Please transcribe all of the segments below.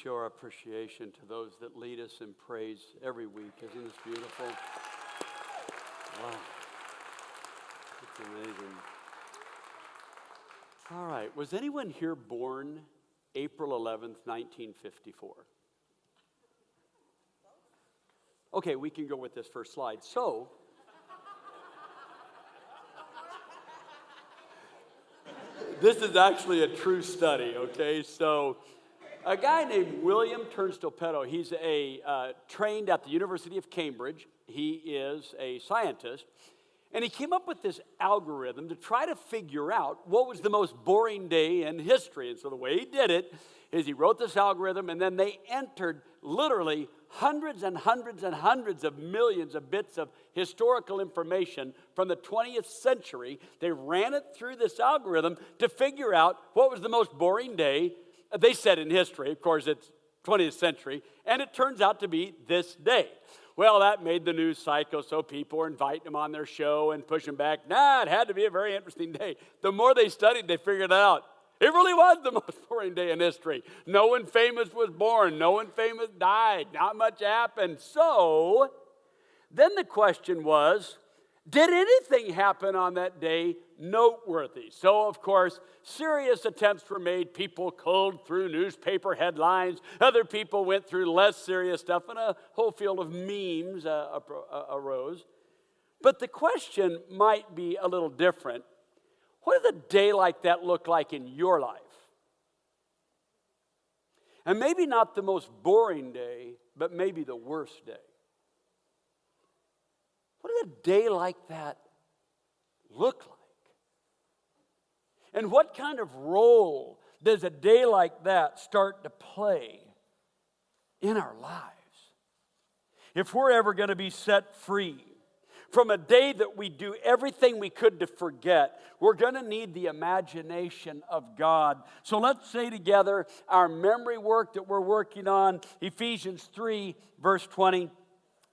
Show our appreciation to those that lead us in praise every week. Isn't this beautiful? Wow. It's amazing. All right. Was anyone here born April 11th, 1954? Okay, we can go with this first slide. So, this is actually a true study, okay? So, a guy named William Turnstile Petto, he's trained at the University of Cambridge. He is a scientist. And he came up with this algorithm to try to figure out what was the most boring day in history. And so the way he did it is he wrote this algorithm, and then they entered literally hundreds and hundreds and hundreds of millions of bits of historical information from the 20th century. They ran it through this algorithm to figure out what was the most boring day. They said in history, of course it's 20th century, and it turns out to be this day. Well, that made the news cycle, so people were inviting him on their show and pushing back. Nah, it had to be a very interesting day. The more they studied, they figured out it really was the most boring day in history. No one famous was born. No one famous died. Not much happened. So, then the question was, did anything happen on that day noteworthy? So, of course, serious attempts were made. People culled through newspaper headlines. Other people went through less serious stuff, and a whole field of memes arose. But the question might be a little different. What does a day like that look like in your life? And maybe not the most boring day, but maybe the worst day. What does a day like that look like? And what kind of role does a day like that start to play in our lives? If we're ever going to be set free from a day that we do everything we could to forget, we're going to need the imagination of God. So let's say together our memory work that we're working on, Ephesians 3, verse 20.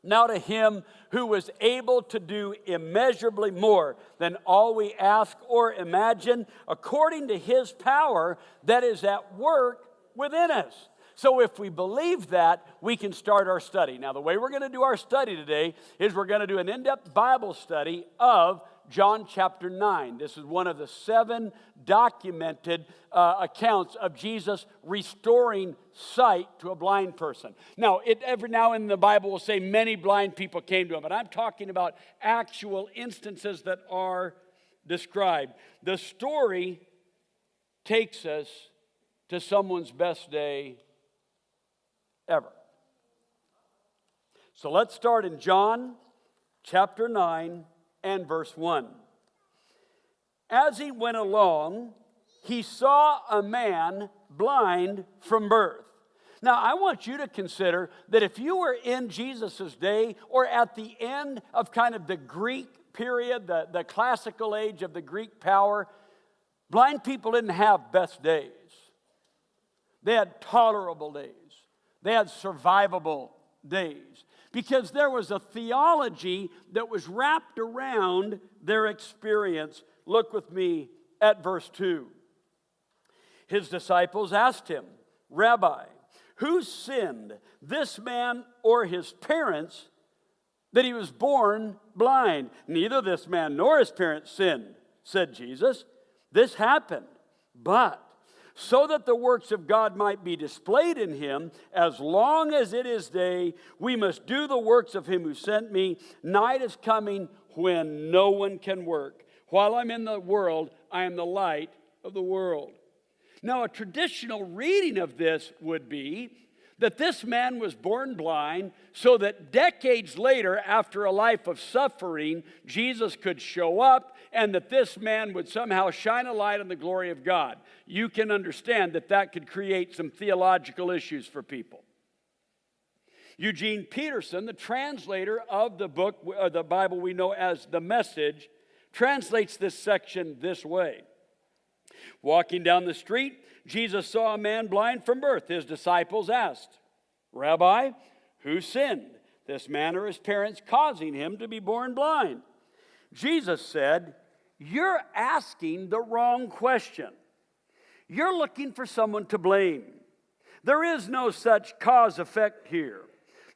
Now to him who was able to do immeasurably more than all we ask or imagine, according to his power that is at work within us. So if we believe that, we can start our study. Now the way we're going to do our study today is we're going to do an in-depth Bible study of John chapter 9. This is one of the 7 documented accounts of Jesus restoring sight to a blind person. Now, every now and then the Bible will say many blind people came to him, but I'm talking about actual instances that are described. The story takes us to someone's best day ever. So let's start in John chapter 9 and verse 1. As he went along, he saw a man blind from birth. Now, I want you to consider that if you were in Jesus' day or at the end of kind of the Greek period, the classical age of the Greek power, blind people didn't have best days. They had tolerable days. They had survivable days. Because there was a theology that was wrapped around their experience. Look with me at verse 2. His disciples asked him, Rabbi, who sinned, this man or his parents, that he was born blind? Neither this man nor his parents sinned, said Jesus. This happened, but so that the works of God might be displayed in him, as long as it is day, we must do the works of him who sent me. Night is coming when no one can work. While I'm in the world, I am the light of the world. Now, a traditional reading of this would be that this man was born blind so that decades later, after a life of suffering, Jesus could show up and that this man would somehow shine a light on the glory of God. You can understand that that could create some theological issues for people. Eugene Peterson, the translator of the book, or the Bible we know as the Message, translates this section this way. Walking down the street, Jesus saw a man blind from birth. His disciples asked, Rabbi, who sinned, this man or his parents, causing him to be born blind? Jesus said, you're asking the wrong question. You're looking for someone to blame. There is no such cause-effect here.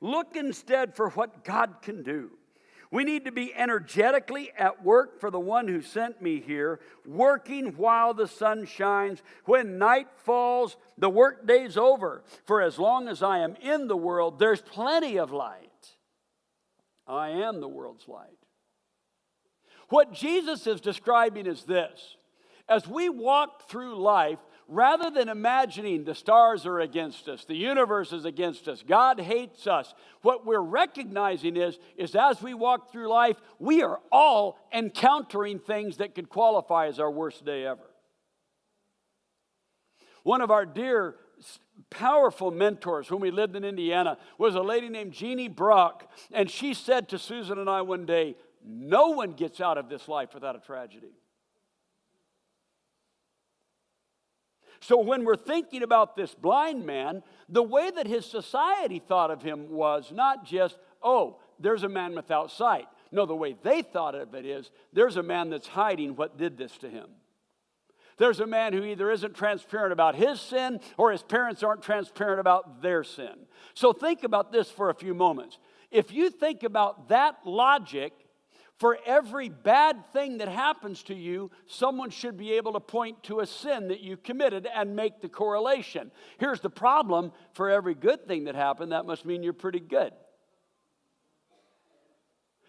Look instead for what God can do. We need to be energetically at work for the one who sent me here, working while the sun shines. When night falls, the workday's over. For as long as I am in the world, there's plenty of light. I am the world's light. What Jesus is describing is this. As we walk through life, rather than imagining the stars are against us, the universe is against us, God hates us, what we're recognizing is as we walk through life, we are all encountering things that could qualify as our worst day ever. One of our dear, powerful mentors when we lived in Indiana was a lady named Jeannie Brock, and she said to Susan and I one day, no one gets out of this life without a tragedy. So when we're thinking about this blind man, the way that his society thought of him was not just, oh, there's a man without sight. No, the way they thought of it is, there's a man that's hiding what did this to him. There's a man who either isn't transparent about his sin or his parents aren't transparent about their sin. So think about this for a few moments. If you think about that logic, for every bad thing that happens to you, someone should be able to point to a sin that you committed and make the correlation. Here's the problem. For every good thing that happened, that must mean you're pretty good.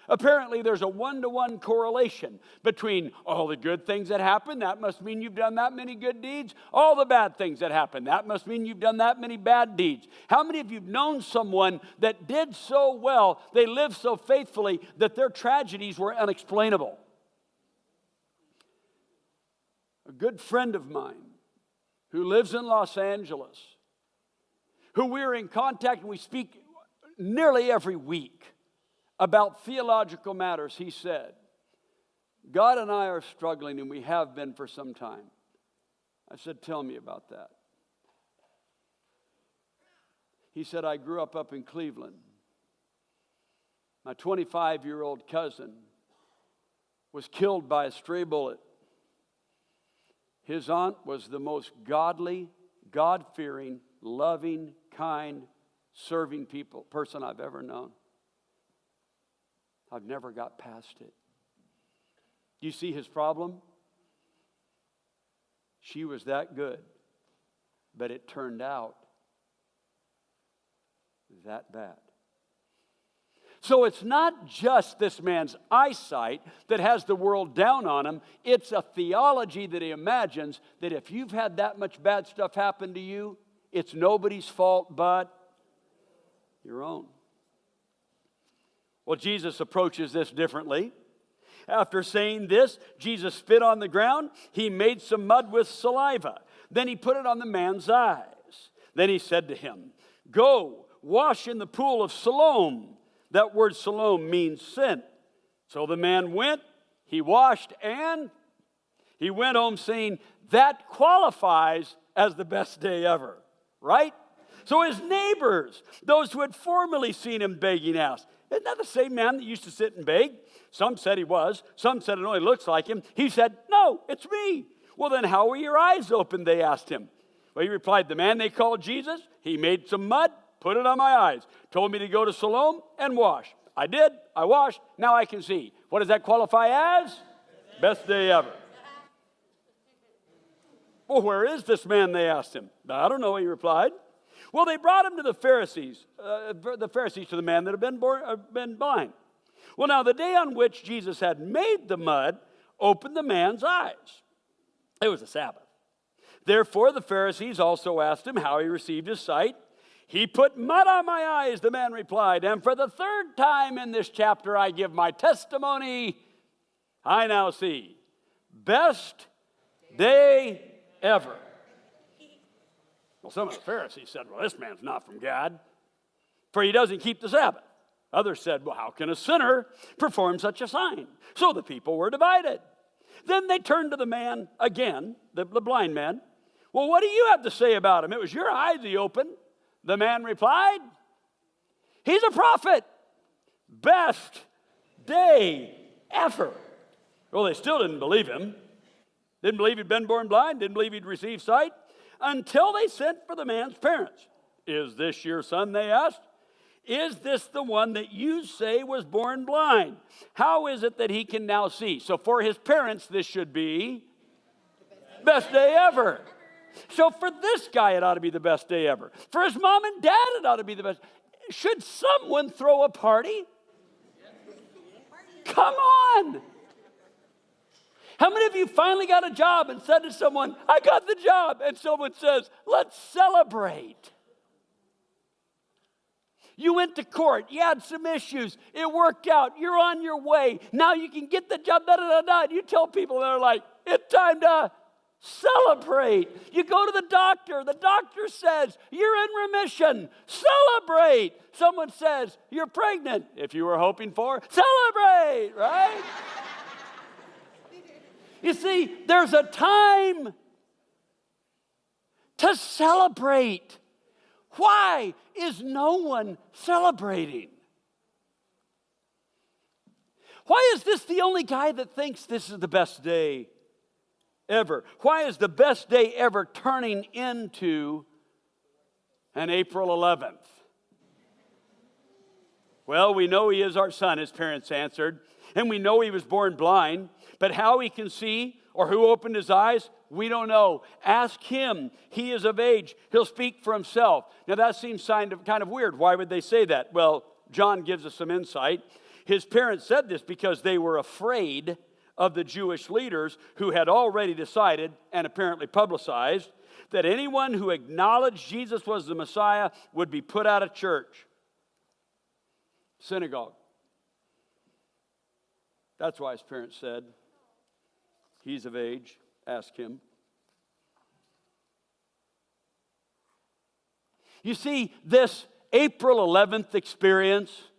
Apparently, there's a one-to-one correlation between all the good things that happen. That must mean you've done that many good deeds. All the bad things that happen. That must mean you've done that many bad deeds. How many of you have known someone that did so well, they lived so faithfully, that their tragedies were unexplainable? A good friend of mine who lives in Los Angeles, who we're in contact and we speak nearly every week about theological matters, he said, God and I are struggling, and we have been for some time. I said, tell me about that. He said, I grew up in Cleveland. My 25-year-old cousin was killed by a stray bullet. His aunt was the most godly, God-fearing, loving, kind, serving person I've ever known. I've never got past it. Do you see his problem? She was that good, but it turned out that bad. So it's not just this man's eyesight that has the world down on him. It's a theology that he imagines that if you've had that much bad stuff happen to you, it's nobody's fault but your own. Well, Jesus approaches this differently. After saying this, Jesus spit on the ground. He made some mud with saliva. Then he put it on the man's eyes. Then he said to him, go, wash in the pool of Siloam. That word Siloam means sent. So the man went, he washed, and he went home saying, that qualifies as the best day ever, right? So his neighbors, those who had formerly seen him begging, asked, isn't that the same man that used to sit and beg? Some said he was. Some said it only looks like him. He said, no, it's me. Well, then how were your eyes opened? They asked him. Well, he replied, the man they called Jesus, he made some mud, put it on my eyes, told me to go to Siloam and wash. I did. I washed. Now I can see. What does that qualify as? Best day ever. Well, where is this man? They asked him. I don't know, he replied. Well, they brought him to the Pharisees to the man that had been blind. Well, now the day on which Jesus had made the mud opened the man's eyes. It was a Sabbath. Therefore, the Pharisees also asked him how he received his sight. He put mud on my eyes, the man replied, and for the third time in this chapter I give my testimony. I now see. Best day ever. Well, some of the Pharisees said, well, this man's not from God, for he doesn't keep the Sabbath. Others said, well, how can a sinner perform such a sign? So the people were divided. Then they turned to the man again, the blind man. Well, what do you have to say about him? It was your eyes he opened. The man replied, he's a prophet. Best day ever. Well, they still didn't believe him. Didn't believe he'd been born blind. Didn't believe he'd received sight. Until they sent for the man's parents. "Is this your son?" they asked. "Is this the one that you say was born blind? How is it that he can now see?" So for his parents, this should be best day ever. So for this guy, it ought to be the best day ever. For his mom and dad, it ought to be the best. Should someone throw a party? Come on. How many of you finally got a job and said to someone, "I got the job," and someone says, "Let's celebrate"? You went to court, you had some issues, it worked out, you're on your way, now you can get the job, and you tell people, they're like, "It's time to celebrate." You go to the doctor says, "You're in remission," celebrate. Someone says, "You're pregnant," if you were hoping for, celebrate, right? You see, there's a time to celebrate. Why is no one celebrating? Why is this the only guy that thinks this is the best day ever? Why is the best day ever turning into an April 11th? Well, we know he is our son, his parents answered, and we know he was born blind, but how he can see or who opened his eyes, we don't know. Ask him. He is of age. He'll speak for himself. Now that seems kind of weird. Why would they say that? Well, John gives us some insight. His parents said this because they were afraid of the Jewish leaders who had already decided and apparently publicized that anyone who acknowledged Jesus was the Messiah would be put out of church, synagogue. That's why his parents said, "He's of age, ask him." You see, this April 11th experience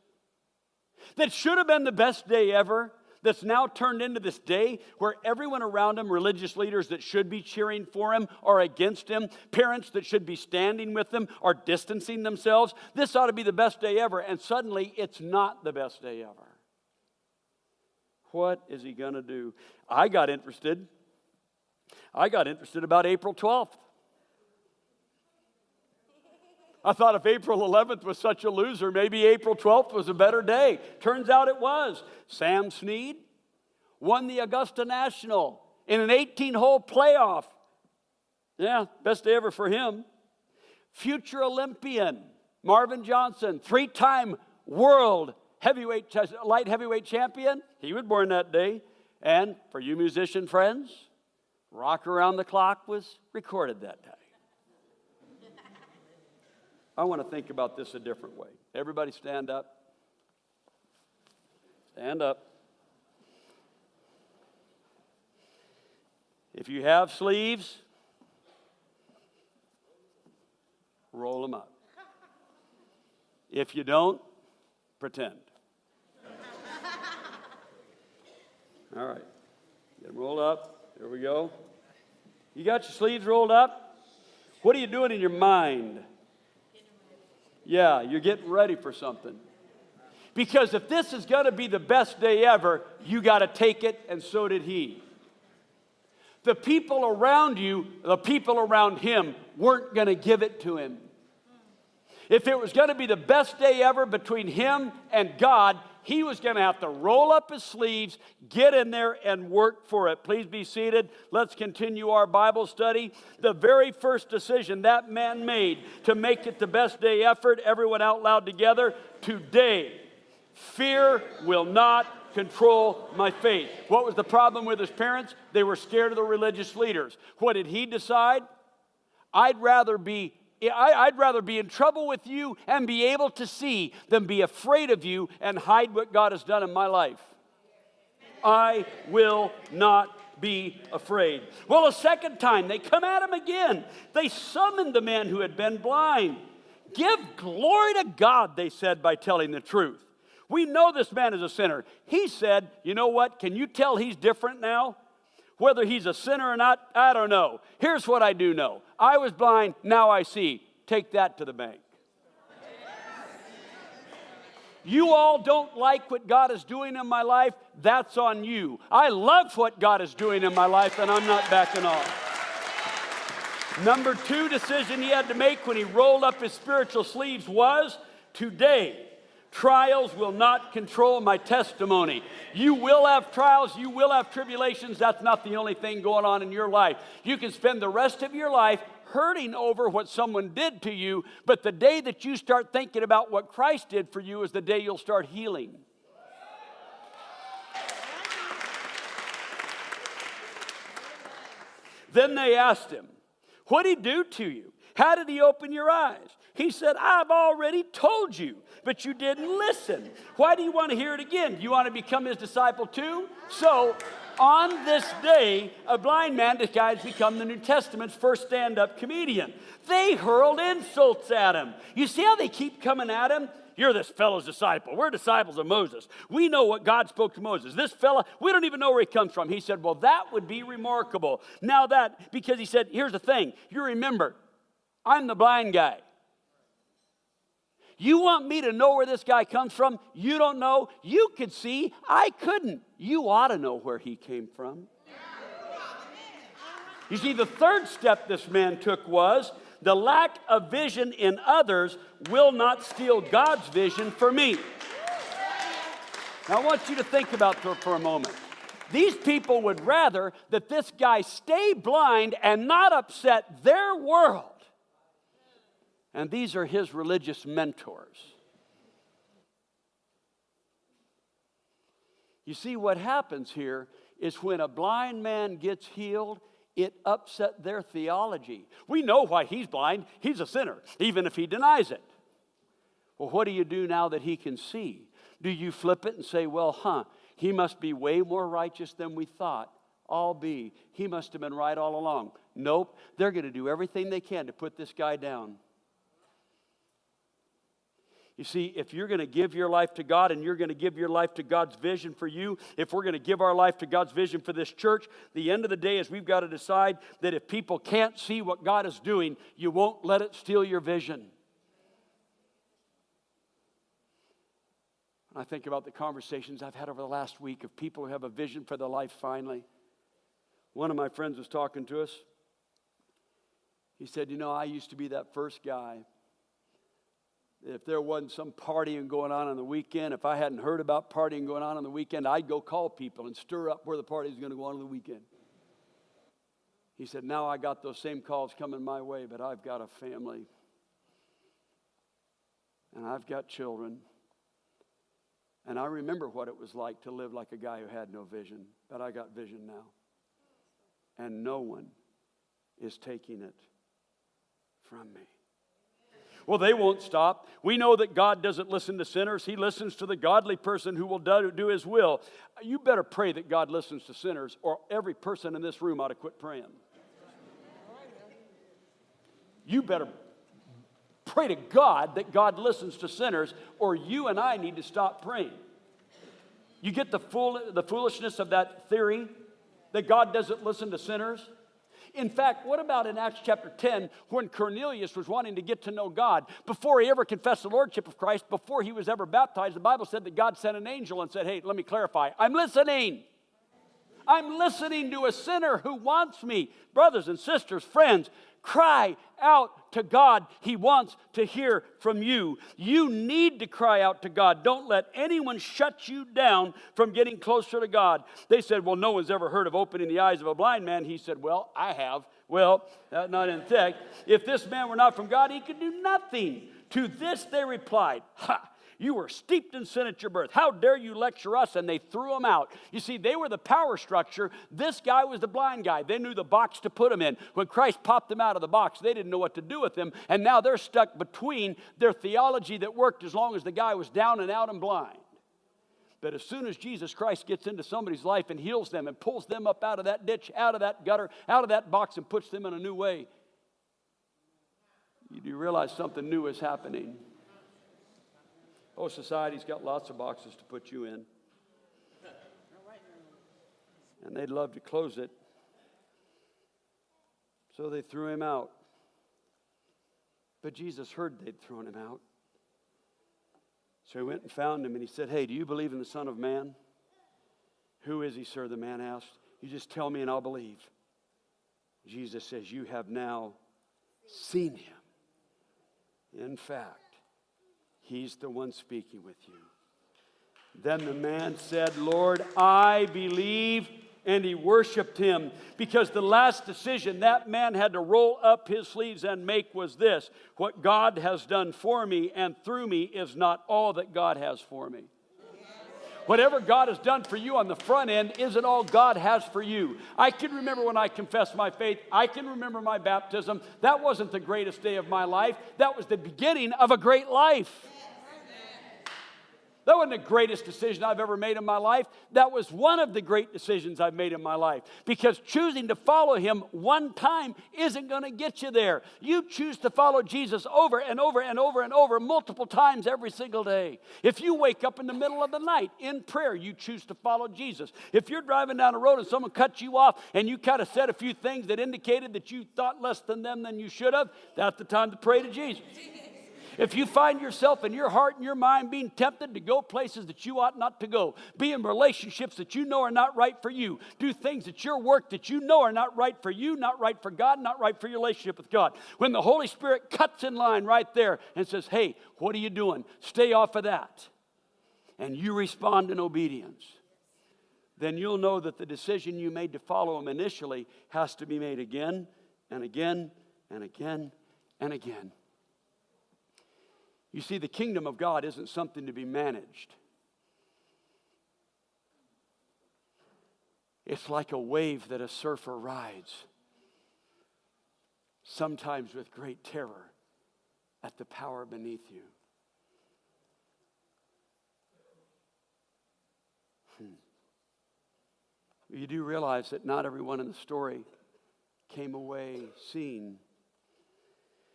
that should have been the best day ever, that's now turned into this day where everyone around him, religious leaders that should be cheering for him are against him, parents that should be standing with him are distancing themselves. This ought to be the best day ever, and suddenly it's not the best day ever. What is he going to do? I got interested about April 12th. I thought if April 11th was such a loser, maybe April 12th was a better day. Turns out it was. Sam Snead won the Augusta National in an 18-hole playoff. Yeah, best day ever for him. Future Olympian Marvin Johnson, 3-time world light heavyweight champion. He was born that day. And for you musician friends, Rock Around the Clock was recorded that day. I want to think about this a different way. Everybody stand up. Stand up. If you have sleeves, roll them up. If you don't, pretend. All right. Get them rolled up. There we go. You got your sleeves rolled up? What are you doing in your mind? Yeah, you're getting ready for something. Because if this is going to be the best day ever, you got to take it, and so did he. The people around you, the people around him, weren't going to give it to him. If it was going to be the best day ever between him and God, he was going to have to roll up his sleeves, get in there, and work for it. Please be seated. Let's continue our Bible study. The very first decision that man made to make it the best day effort, everyone out loud together, today, fear will not control my faith. What was the problem with his parents? They were scared of the religious leaders. What did he decide? I'd rather be in trouble with you and be able to see than be afraid of you and hide what God has done in my life. I will not be afraid. Well, a second time, they come at him again. They summoned the man who had been blind. Give glory to God, they said, by telling the truth. We know this man is a sinner. He said, you know what? Can you tell he's different now? Whether he's a sinner or not, I don't know. Here's what I do know. I was blind, now I see. Take that to the bank. You all don't like what God is doing in my life, that's on you. I love what God is doing in my life, and I'm not backing off. Number 2 decision he had to make when he rolled up his spiritual sleeves was, today, trials will not control my testimony. You will have trials, you will have tribulations. That's not the only thing going on in your life. You can spend the rest of your life hurting over what someone did to you, but the day that you start thinking about what Christ did for you is the day you'll start healing. Then they asked him, what did he do to you? How did he open your eyes? He said, I've already told you, but you didn't listen. Why do you want to hear it again? Do you want to become his disciple too? So, on this day, a blind man decides to become the New Testament's first stand-up comedian. They hurled insults at him. You see how they keep coming at him? You're this fellow's disciple. We're disciples of Moses. We know what God spoke to Moses. This fella, we don't even know where he comes from. He said, well, that would be remarkable. Now that, because he said, here's the thing. You remember, I'm the blind guy. You want me to know where this guy comes from? You don't know. You could see. I couldn't. You ought to know where he came from. You see, the third step this man took was, the lack of vision in others will not steal God's vision for me. Now, I want you to think about that for a moment. These people would rather that this guy stay blind and not upset their world. And these are his religious mentors. You see, what happens here is when a blind man gets healed, it upset their theology. We know why he's blind. He's a sinner, even if he denies it. Well, what do you do now that he can see? Do you flip it and say, well, he must be way more righteous than we thought? He must have been right all along. Nope, they're going to do everything they can to put this guy down. You see, if you're going to give your life to God and you're going to give your life to God's vision for you, if we're going to give our life to God's vision for this church, the end of the day is we've got to decide that if people can't see what God is doing, you won't let it steal your vision. I think about the conversations I've had over the last week of people who have a vision for their life finally. One of my friends was talking to us. He said, I used to be that first guy. If there wasn't some partying going on the weekend, if I hadn't heard about partying going on the weekend, I'd go call people and stir up where the party's going to go on the weekend. He said, now I got those same calls coming my way, but I've got a family. And I've got children. And I remember what it was like to live like a guy who had no vision, but I got vision now. And no one is taking it from me. Well, they won't stop. We know that God doesn't listen to sinners. He listens to the godly person who will do his will. You better pray that God listens to sinners, or every person in this room ought to quit praying. You better pray to God that God listens to sinners, or you and I need to stop praying. You get the foolishness of that theory that God doesn't listen to sinners? In fact, what about in Acts chapter 10 when Cornelius was wanting to get to know God? Before he ever confessed the lordship of Christ, before he was ever baptized, the Bible said that God sent an angel and said, hey, let me clarify. I'm listening. I'm listening to a sinner who wants me. Brothers and sisters, friends, cry out to God. He wants to hear from you. You need to cry out to God. Don't let anyone shut you down from getting closer to God. They said, well, no one's ever heard of opening the eyes of a blind man. He said, well, I have. Well, not in text. If this man were not from God, he could do nothing. To this they replied, you were steeped in sin at your birth. How dare you lecture us? And they threw him out. You see, they were the power structure. This guy was the blind guy. They knew the box to put him in. When Christ popped them out of the box, they didn't know what to do with him. And now they're stuck between their theology that worked as long as the guy was down and out and blind. But as soon as Jesus Christ gets into somebody's life and heals them and pulls them up out of that ditch, out of that gutter, out of that box and puts them in a new way, you do realize something new is happening. Oh, society's got lots of boxes to put you in. And they'd love to close it. So they threw him out. But Jesus heard they'd thrown him out. So he went and found him and he said, hey, do you believe in the Son of Man? Who is he, sir? The man asked. You just tell me and I'll believe. Jesus says, you have now seen him. In fact, he's the one speaking with you. Then the man said, Lord, I believe. And he worshiped him, because the last decision that man had to roll up his sleeves and make was this: what God has done for me and through me is not all that God has for me. Whatever God has done for you on the front end isn't all God has for you. I can remember when I confessed my faith. I can remember my baptism. That wasn't the greatest day of my life. That was the beginning of a great life. That wasn't the greatest decision I've ever made in my life. That was one of the great decisions I've made in my life. Because choosing to follow him one time isn't going to get you there. You choose to follow Jesus over and over and over and over multiple times every single day. If you wake up in the middle of the night in prayer, you choose to follow Jesus. If you're driving down the road and someone cuts you off and you kind of said a few things that indicated that you thought less than them than you should have, that's the time to pray to Jesus. If you find yourself in your heart and your mind being tempted to go places that you ought not to go, be in relationships that you know are not right for you, do things at your work that you know are not right for you, not right for God, not right for your relationship with God, when the Holy Spirit cuts in line right there and says, hey, what are you doing? Stay off of that. And you respond in obedience. Then you'll know that the decision you made to follow him initially has to be made again and again and again and again. You see, the kingdom of God isn't something to be managed. It's like a wave that a surfer rides, sometimes with great terror at the power beneath you. You do realize that not everyone in the story came away seeing.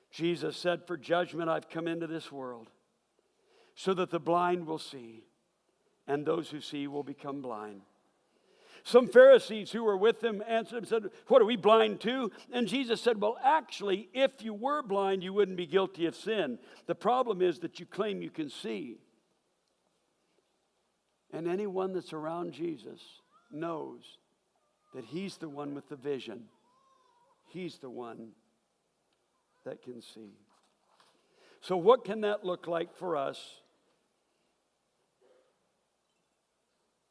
Jesus said, for judgment I've come into this world, so that the blind will see, and those who see will become blind. Some Pharisees who were with him answered and said, what, are we blind too? And Jesus said, well, actually, if you were blind, you wouldn't be guilty of sin. The problem is that you claim you can see. And anyone that's around Jesus knows that he's the one with the vision. He's the one that can see. So what can that look like for us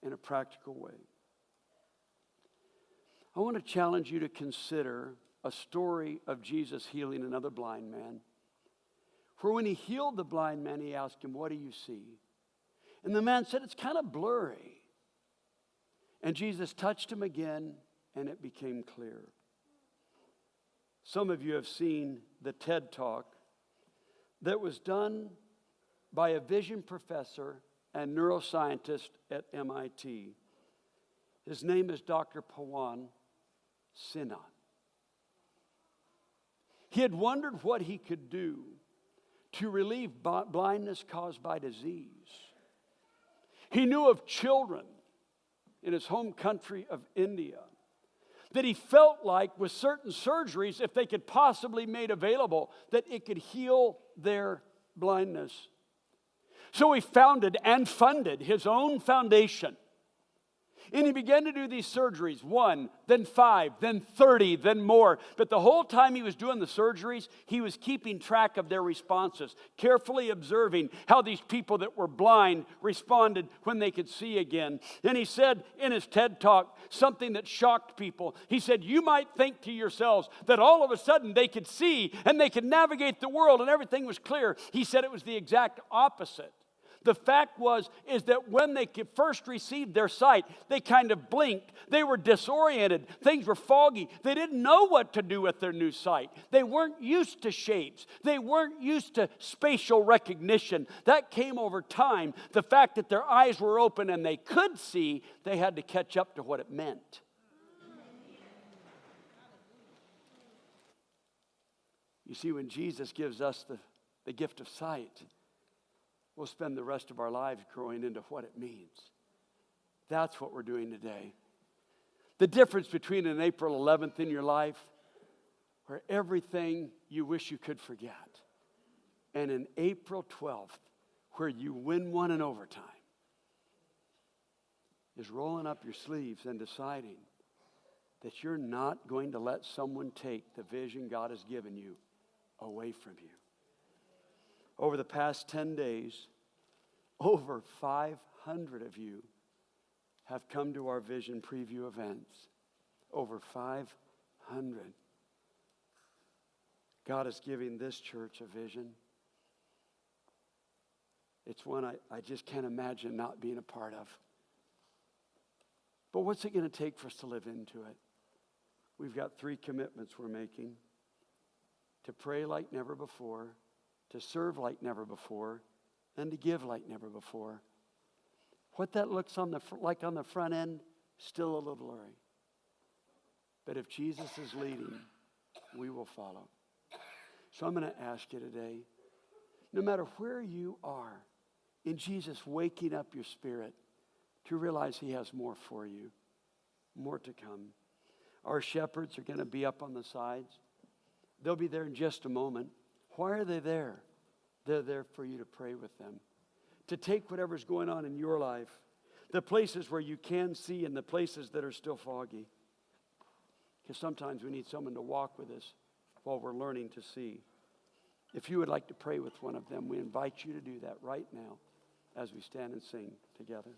in a practical way? I want to challenge you to consider a story of Jesus healing another blind man. For when he healed the blind man, he asked him, what do you see? And the man said, it's kind of blurry. And Jesus touched him again, and it became clear. Some of you have seen the TED Talk that was done by a vision professor and neuroscientist at MIT. His name is Dr. Pawan Sinha. He had wondered what he could do to relieve blindness caused by disease. He knew of children in his home country of India that he felt like with certain surgeries, if they could possibly be made available, that it could heal their blindness. So he founded and funded his own foundation. And he began to do these surgeries, 1, then 5, then 30, then more. But the whole time he was doing the surgeries, he was keeping track of their responses, carefully observing how these people that were blind responded when they could see again. And he said in his TED Talk something that shocked people. He said, you might think to yourselves that all of a sudden they could see and they could navigate the world and everything was clear. He said it was the exact opposite. The fact is that when they first received their sight, they kind of blinked. They were disoriented. Things were foggy. They didn't know what to do with their new sight. They weren't used to shapes. They weren't used to spatial recognition. That came over time. The fact that their eyes were open and they could see, they had to catch up to what it meant. You see, when Jesus gives us the gift of sight, we'll spend the rest of our lives growing into what it means. That's what we're doing today. The difference between an April 11th in your life, where everything you wish you could forget, and an April 12th, where you win one in overtime, is rolling up your sleeves and deciding that you're not going to let someone take the vision God has given you away from you. Over the past 10 days, over 500 of you have come to our Vision Preview events. Over 500. God is giving this church a vision. It's one I just can't imagine not being a part of. But what's it going to take for us to live into it? We've got 3 commitments we're making. To pray like never before, to serve like never before, and to give like never before. What that looks like on the front end, still a little blurry. But if Jesus is leading, we will follow. So I'm going to ask you today, no matter where you are, in Jesus waking up your spirit to realize he has more for you, more to come. Our shepherds are going to be up on the sides. They'll be there in just a moment. Why are they there? They're there for you to pray with them, to take whatever's going on in your life, the places where you can see and the places that are still foggy. Because sometimes we need someone to walk with us while we're learning to see. If you would like to pray with one of them, we invite you to do that right now as we stand and sing together.